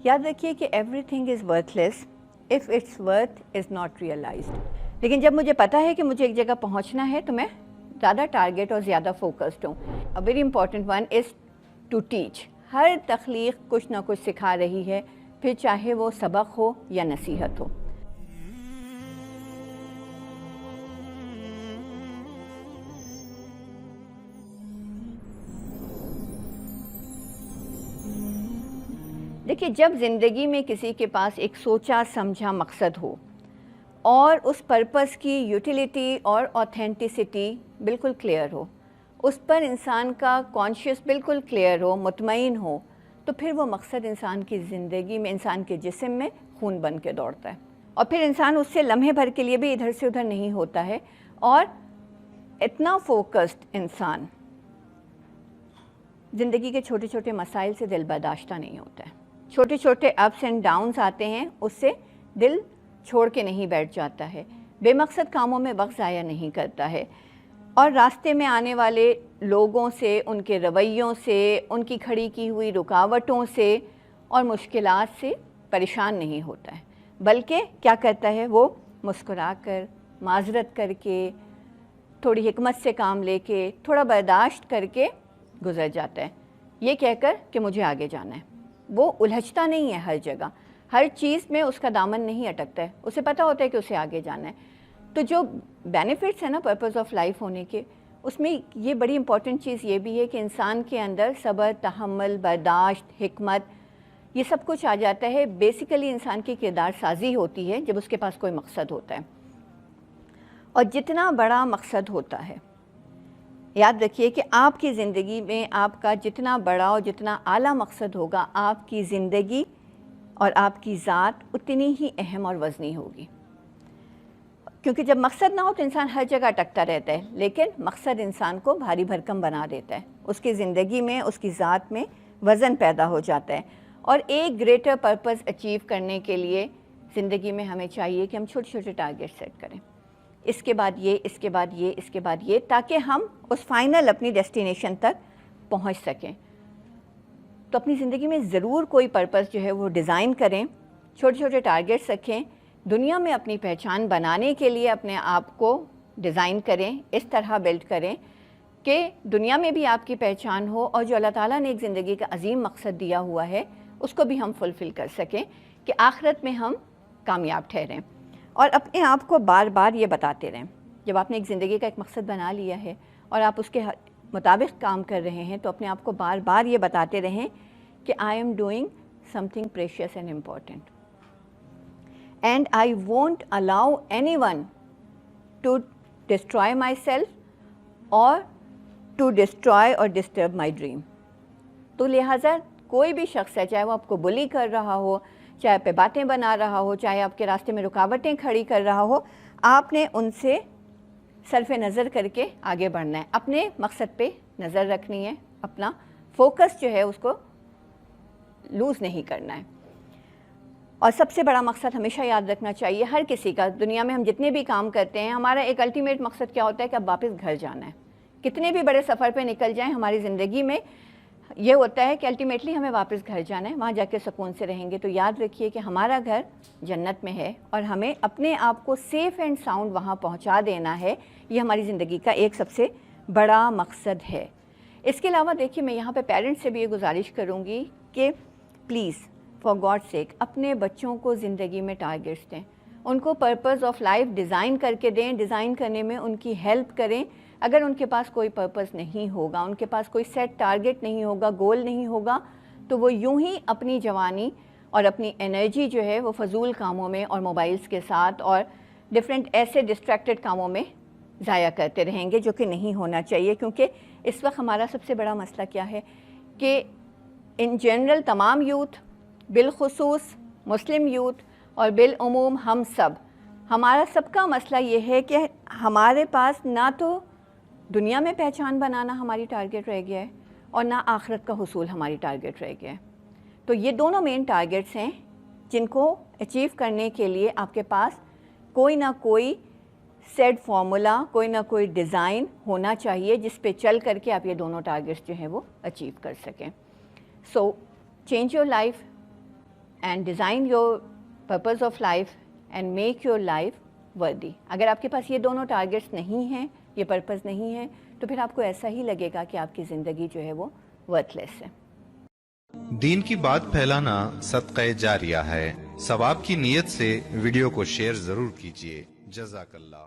یاد رکھیے کہ everything is worthless if its worth is not realised. لیکن جب مجھے پتہ ہے کہ مجھے ایک جگہ پہنچنا ہے تو میں زیادہ ٹارگیٹ اور زیادہ فوکسڈ ہوں. A very important one is to teach. ہر تخلیق کچھ نہ کچھ سکھا رہی ہے، پھر چاہے وہ سبق ہو یا نصیحت ہو. دیکھیے، جب زندگی میں کسی کے پاس ایک سوچا سمجھا مقصد ہو اور اس پرپس کی یوٹیلیٹی اور آتھینٹسٹی بالکل کلیئر ہو، اس پر انسان کا کانشیس بالکل کلیئر ہو، مطمئن ہو، تو پھر وہ مقصد انسان کی زندگی میں، انسان کے جسم میں خون بن کے دوڑتا ہے. اور پھر انسان اس سے لمحے بھر کے لیے بھی ادھر سے ادھر نہیں ہوتا ہے، اور اتنا فوکسڈ انسان زندگی کے چھوٹے چھوٹے مسائل سے دل برداشتہ نہیں ہوتا ہے. چھوٹے چھوٹے اپس اینڈ ڈاؤنس آتے ہیں، اس سے دل چھوڑ کے نہیں بیٹھ جاتا ہے، بے مقصد کاموں میں وقت ضائع نہیں کرتا ہے، اور راستے میں آنے والے لوگوں سے، ان کے رویوں سے، ان کی کھڑی کی ہوئی رکاوٹوں سے اور مشکلات سے پریشان نہیں ہوتا ہے، بلکہ کیا کرتا ہے، وہ مسکرا کر، معذرت کر کے، تھوڑی حکمت سے کام لے کے، تھوڑا برداشت کر کے گزر جاتا ہے، یہ کہہ کر کہ مجھے آگے جانا ہے. وہ الجھتا نہیں ہے ہر جگہ، ہر چیز میں اس کا دامن نہیں اٹکتا ہے، اسے پتہ ہوتا ہے کہ اسے آگے جانا ہے. تو جو بینیفٹس ہیں نا پرپز آف لائف ہونے کے، اس میں یہ بڑی امپورٹنٹ چیز یہ بھی ہے کہ انسان کے اندر صبر، تحمل، برداشت، حکمت، یہ سب کچھ آ جاتا ہے. بیسیکلی انسان کی کردار سازی ہوتی ہے جب اس کے پاس کوئی مقصد ہوتا ہے. اور جتنا بڑا مقصد ہوتا ہے، یاد رکھیے کہ آپ کی زندگی میں آپ کا جتنا بڑا اور جتنا اعلیٰ مقصد ہوگا، آپ کی زندگی اور آپ کی ذات اتنی ہی اہم اور وزنی ہوگی. کیونکہ جب مقصد نہ ہو تو انسان ہر جگہ اٹکتا رہتا ہے، لیکن مقصد انسان کو بھاری بھرکم بنا دیتا ہے، اس کی زندگی میں، اس کی ذات میں وزن پیدا ہو جاتا ہے. اور ایک گریٹر پرپز اچیو کرنے کے لیے زندگی میں ہمیں چاہیے کہ ہم چھوٹے چھوٹے ٹارگیٹ سیٹ کریں، اس کے بعد یہ، اس کے بعد یہ، اس کے بعد یہ، تاکہ ہم اس فائنل اپنی ڈیسٹینیشن تک پہنچ سکیں. تو اپنی زندگی میں ضرور کوئی پرپز جو ہے وہ ڈیزائن کریں، چھوٹے چھوٹے ٹارگیٹس رکھیں، دنیا میں اپنی پہچان بنانے کے لیے اپنے آپ کو ڈیزائن کریں، اس طرح بلڈ کریں کہ دنیا میں بھی آپ کی پہچان ہو، اور جو اللہ تعالیٰ نے ایک زندگی کا عظیم مقصد دیا ہوا ہے اس کو بھی ہم فلفل کر سکیں کہ آخرت میں ہم کامیاب ٹھہریں. اور اپنے آپ کو بار بار یہ بتاتے رہیں، جب آپ نے ایک زندگی کا ایک مقصد بنا لیا ہے اور آپ اس کے مطابق کام کر رہے ہیں، تو اپنے آپ کو بار بار یہ بتاتے رہیں کہ I am doing something precious and important, and I won't allow anyone to destroy myself اور ٹو ڈسٹرائے اور ڈسٹرب مائی ڈریم. تو لہٰذا کوئی بھی شخص ہے، چاہے وہ آپ کو بلی کر رہا ہو، چاہے پہ باتیں بنا رہا ہو، چاہے آپ کے راستے میں رکاوٹیں کھڑی کر رہا ہو، آپ نے ان سے صرف نظر کر کے آگے بڑھنا ہے، اپنے مقصد پہ نظر رکھنی ہے، اپنا فوکس جو ہے اس کو لوز نہیں کرنا ہے. اور سب سے بڑا مقصد ہمیشہ یاد رکھنا چاہیے ہر کسی کا، دنیا میں ہم جتنے بھی کام کرتے ہیں، ہمارا ایک الٹیمیٹ مقصد کیا ہوتا ہے کہ اب واپس گھر جانا ہے. کتنے بھی بڑے سفر پہ نکل جائیں ہماری زندگی میں، یہ ہوتا ہے کہ الٹیمیٹلی ہمیں واپس گھر جانا ہے، وہاں جا کے سکون سے رہیں گے. تو یاد رکھیے کہ ہمارا گھر جنت میں ہے، اور ہمیں اپنے آپ کو سیف اینڈ ساؤنڈ وہاں پہنچا دینا ہے. یہ ہماری زندگی کا ایک سب سے بڑا مقصد ہے. اس کے علاوہ دیکھیے، میں یہاں پہ پیرنٹس سے بھی یہ گزارش کروں گی کہ پلیز فار گاڈ سیک اپنے بچوں کو زندگی میں ٹارگیٹس دیں، ان کو پرپز آف لائف ڈیزائن کر کے دیں، ڈیزائن کرنے میں ان کی ہیلپ کریں. اگر ان کے پاس کوئی پرپز نہیں ہوگا، ان کے پاس کوئی سیٹ ٹارگیٹ نہیں ہوگا، گول نہیں ہوگا، تو وہ یوں ہی اپنی جوانی اور اپنی انرجی جو ہے وہ فضول کاموں میں اور موبائلز کے ساتھ اور ڈفرینٹ ایسے ڈسٹریکٹڈ کاموں میں ضائع کرتے رہیں گے، جو کہ نہیں ہونا چاہیے. کیونکہ اس وقت ہمارا سب سے بڑا مسئلہ کیا ہے کہ ان جنرل تمام یوتھ، بالخصوص مسلم یوتھ اور بالعموم ہمارا سب کا مسئلہ یہ ہے کہ ہمارے پاس نہ تو دنیا میں پہچان بنانا ہماری ٹارگیٹ رہ گیا ہے، اور نہ آخرت کا حصول ہماری ٹارگیٹ رہ گیا ہے. تو یہ دونوں مین ٹارگیٹس ہیں جن کو اچیو کرنے کے لیے آپ کے پاس کوئی نہ کوئی سیٹ فارمولا، کوئی نہ کوئی ڈیزائن ہونا چاہیے جس پہ چل کر کے آپ یہ دونوں ٹارگیٹس جو ہیں وہ اچیو کر سکیں. So change your life, and design your purpose of life and make your life وردی. اگر آپ کے پاس یہ دونوں ٹارگیٹس نہیں ہیں, یہ پرپز نہیں ہے, تو پھر آپ کو ایسا ہی لگے گا کہ آپ کی زندگی جو ہے وہ ورتھ لیس ہے. دین کی بات پھیلانا صدقہ جاریہ ہے. ثواب کی نیت سے ویڈیو کو شیئر ضرور کیجیے. جزاک اللہ.